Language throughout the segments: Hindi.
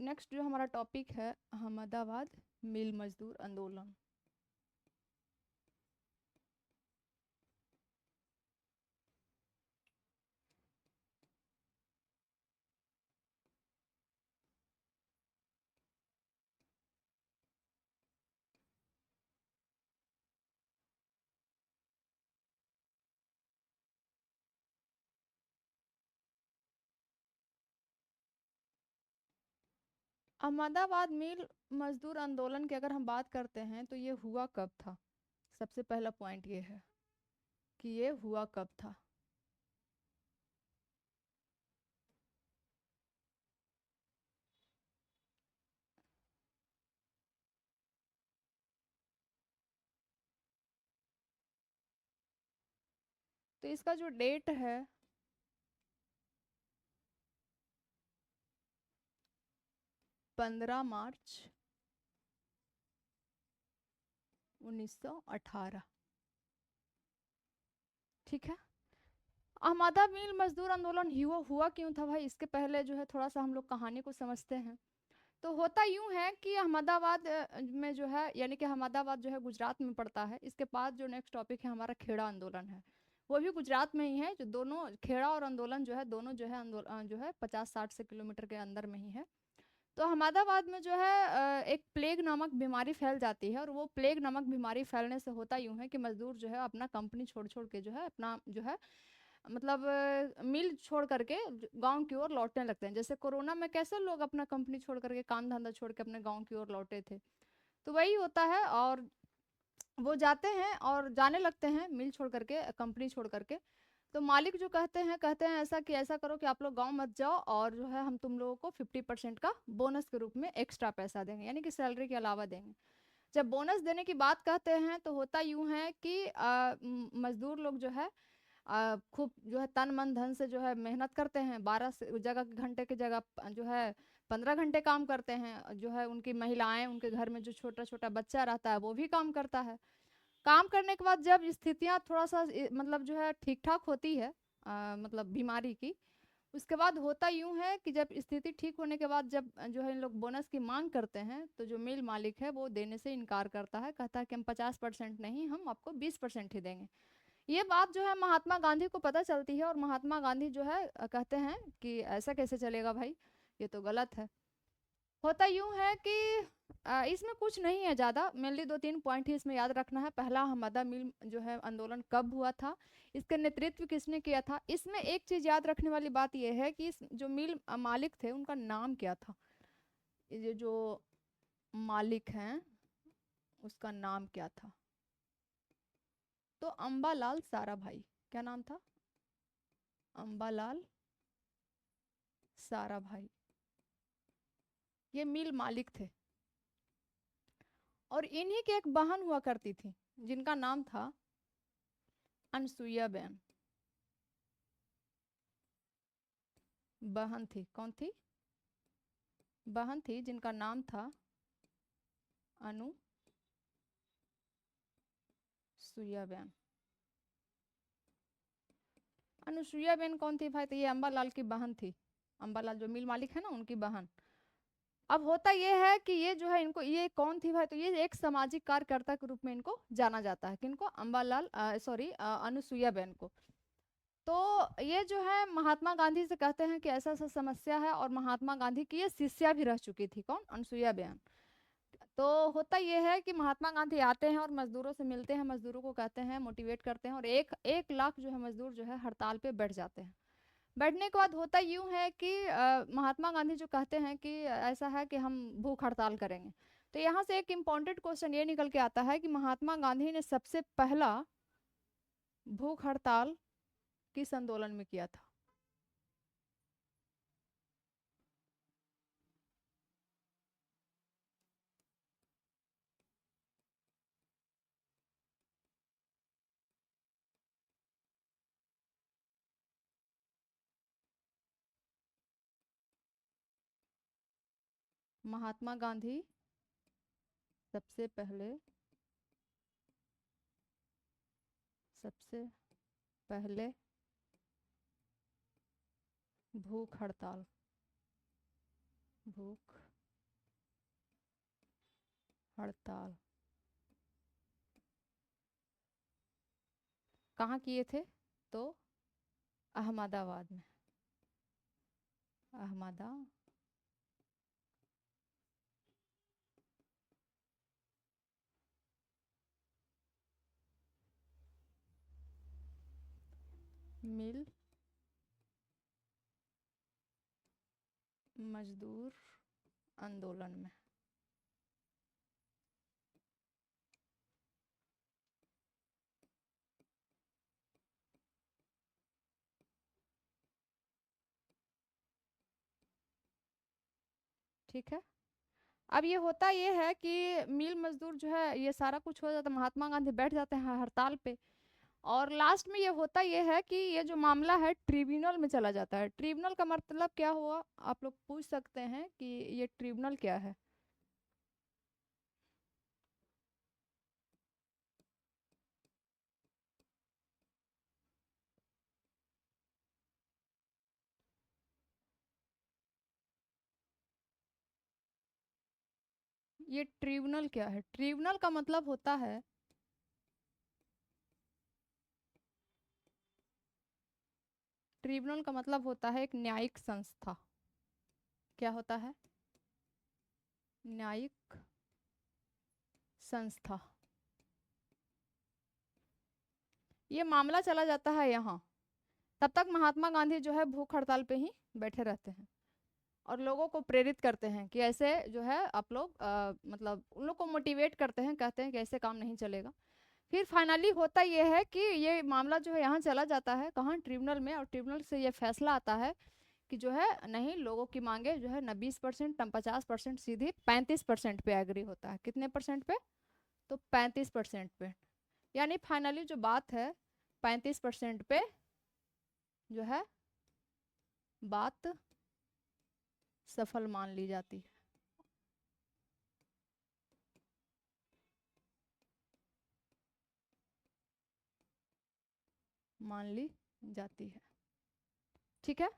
नेक्स्ट जो हमारा टॉपिक है अहमदाबाद मिल मजदूर आंदोलन। अहमदाबाद मिल मजदूर आंदोलन की अगर हम बात करते हैं तो ये हुआ कब था। सबसे पहला पॉइंट ये है कि ये हुआ कब था। तो इसका जो डेट है 15 मार्च 1918। ठीक है। अहमदाबाद मिल मजदूर आंदोलन हुआ क्यों था भाई, इसके पहले जो है थोड़ा सा हम लोग कहानी को समझते हैं। तो होता यूं है कि अहमदाबाद में जो है, यानी कि अहमदाबाद जो है गुजरात में पड़ता है। इसके बाद जो नेक्स्ट टॉपिक है हमारा खेड़ा आंदोलन है, वो भी गुजरात में ही है। जो दोनों खेड़ा और आंदोलन जो है दोनों जो है आंदोलन जो है 50-60 से किलोमीटर के अंदर में ही है। तो अहमदाबाद में जो है एक प्लेग नामक बीमारी फैल जाती है, और वो प्लेग नामक बीमारी फैलने से होता यूं है कि मजदूर जो है अपना कंपनी छोड़ छोड़ के जो है अपना जो है मतलब मिल छोड़ करके गांव की ओर लौटने लगते हैं। जैसे कोरोना में कैसे लोग अपना कंपनी छोड़ करके काम धंधा छोड़ के अपने गांव की ओर लौटे थे, तो वही होता है। और वो जाते हैं और जाने लगते हैं मिल छोड़ करके, कंपनी छोड़ करके। तो मालिक जो कहते हैं ऐसा कि ऐसा करो कि आप लोग गांव मत जाओ, और जो है हम तुम लोगों को 50% का बोनस के रूप में एक्स्ट्रा पैसा देंगे, यानी कि सैलरी के अलावा देंगे। जब बोनस देने की बात कहते हैं तो होता यूं है कि मजदूर लोग जो है खूब जो है तन मन धन से जो है मेहनत करते हैं। 12 घंटे की जगह जो है 15 घंटे काम करते हैं। जो है उनकी महिलाएं, उनके घर में जो छोटा छोटा बच्चा रहता है वो भी काम करता है। काम करने के बाद जब स्थितियां थोड़ा सा मतलब जो है ठीक ठाक होती है मतलब बीमारी की, उसके बाद होता यूं है कि जब स्थिति ठीक होने के बाद जब जो है इन लोग बोनस की मांग करते हैं, तो जो मिल मालिक है वो देने से इनकार करता है। कहता है कि हम 50% नहीं, हम आपको 20% ही देंगे। ये बात जो है महात्मा गांधी को पता चलती है, और महात्मा गांधी जो है कहते हैं कि ऐसा कैसे चलेगा भाई, ये तो गलत है। होता यूं है कि इसमें कुछ नहीं है ज़्यादा, मेनली 2-3 पॉइंट ही इसमें याद रखना है। पहला, हमादा मिल जो है आंदोलन कब हुआ था, इसका नेतृत्व किसने किया था। इसमें एक चीज़ याद रखने वाली बात यह है कि इस जो मिल मालिक थे उनका नाम क्या था। ये जो मालिक हैं उसका नाम क्या था। तो अंबालाल साराभाई, क्या नाम था, अंबालाल साराभाई, ये मिल मालिक थे। और इन्हीं की एक बहन हुआ करती थी जिनका नाम था अनसुईया बेन। बहन थी, कौन थी, बहन थी जिनका नाम था अनुसुईया बेन। अनुसुईया बेन कौन थी भाई, तो ये अंबालाल की बहन थी। अंबालाल जो मिल मालिक है ना, उनकी बहन। अब होता ये है कि ये जो है इनको, ये कौन थी भाई, तो ये एक सामाजिक कार्यकर्ता के रूप में इनको जाना जाता है। किनको, अंबालाल सॉरी अनुसुईया बेन को। तो ये जो है महात्मा गांधी से कहते हैं कि ऐसा ऐसा समस्या है, और महात्मा गांधी की ये शिष्या भी रह चुकी थी, कौन, अनुसुईया बेन। तो होता ये है कि महात्मा गांधी आते हैं और मजदूरों से मिलते हैं, मजदूरों को कहते हैं, मोटिवेट करते हैं, और 1 लाख जो है मजदूर जो है हड़ताल पे बैठ जाते हैं। बैठने के बाद होता यूं है कि महात्मा गांधी जो कहते हैं कि ऐसा है कि हम भूख हड़ताल करेंगे। तो यहाँ से एक इम्पॉर्टेंट क्वेश्चन ये निकल के आता है कि महात्मा गांधी ने सबसे पहला भूख हड़ताल किस आंदोलन में किया था। महात्मा गांधी सबसे पहले सबसे पहले भूख हड़ताल भूख हड़ताल कहाँ किए थे? तो अहमदाबाद में। अहमदा मिल मजदूर आंदोलन में। ठीक है। अब ये होता ये है कि मिल मजदूर जो है ये सारा कुछ हो जाता, महात्मा गांधी बैठ जाते हैं हड़ताल पे। और लास्ट में ये होता ये है कि ये जो मामला है ट्रिब्यूनल में चला जाता है। ट्रिब्यूनल का मतलब क्या हुआ, आप लोग पूछ सकते हैं कि ये ट्रिब्यूनल क्या है। ये ट्रिब्यूनल क्या है? ट्रिब्यूनल का मतलब होता है, ट्रिब्यूनल का मतलब होता है एक न्यायिक संस्था। क्या होता है? न्यायिक संस्था। ये मामला चला जाता है यहाँ, तब तक महात्मा गांधी जो है भूख हड़ताल पे ही बैठे रहते हैं और लोगों को प्रेरित करते हैं कि ऐसे जो है आप लोग मतलब उन लोग को मोटिवेट करते हैं, कहते हैं कि ऐसे काम नहीं चलेगा। फिर फाइनली होता यह है कि ये मामला जो है यहाँ चला जाता है कहाँ, ट्रिब्यूनल में। और ट्रिब्यूनल से ये फैसला आता है कि जो है नहीं, लोगों की मांगे जो है न 20% न 50%, सीधी 35% पे एग्री होता है। कितने परसेंट पे? तो 35% पे। यानी फाइनली जो बात है 35% पे जो है बात सफल मान ली जाती है। मान ली जाती है। ठीक है,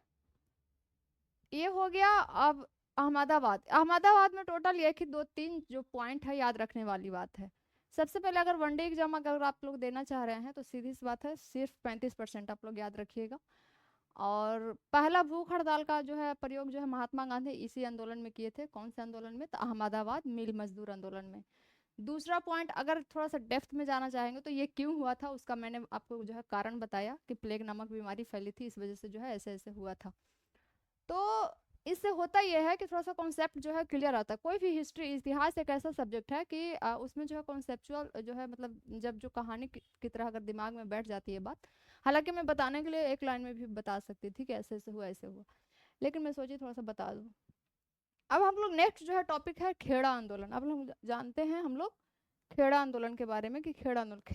ये हो गया। अब अहमदाबाद, अहमदाबाद में टोटल एक ही दो तीन जो पॉइंट है याद रखने वाली बात है। सबसे पहले अगर वनडे एग्जाम अगर आप लोग देना चाह रहे हैं तो सीधी सी बात है सिर्फ 35% आप लोग याद रखिएगा। और पहला भूख हड़ताल का जो है प्रयोग जो है महात्मा गांधी इसी आंदोलन में किए थे। कौन से आंदोलन में? तो अहमदाबाद मिल मजदूर आंदोलन में। दूसरा पॉइंट अगर थोड़ा सा डेप्थ में जाना चाहेंगे तो ये क्यों हुआ था उसका मैंने आपको जो है कारण बताया कि प्लेग नामक बीमारी फैली थी, इस वजह से जो है ऐसे ऐसे हुआ था। तो इससे होता यह है कि थोड़ा सा कॉन्सेप्ट जो है क्लियर आता है। कोई भी हिस्ट्री, इतिहास एक ऐसा सब्जेक्ट है कि उसमें जो है कॉन्सेप्चुअल जो है मतलब जब जो कहानी की तरह अगर दिमाग में बैठ जाती है बात, हालांकि मैं बताने के लिए एक लाइन में भी बता सकती थी कि ऐसे ऐसे हुआ ऐसे हुआ, लेकिन मैं सोची थोड़ा सा बता दूं। अब हम लोग नेक्स्ट जो है टॉपिक है खेड़ा आंदोलन। अब हम जानते हैं हम लोग खेड़ा आंदोलन के बारे में कि खेड़ा आंदोलन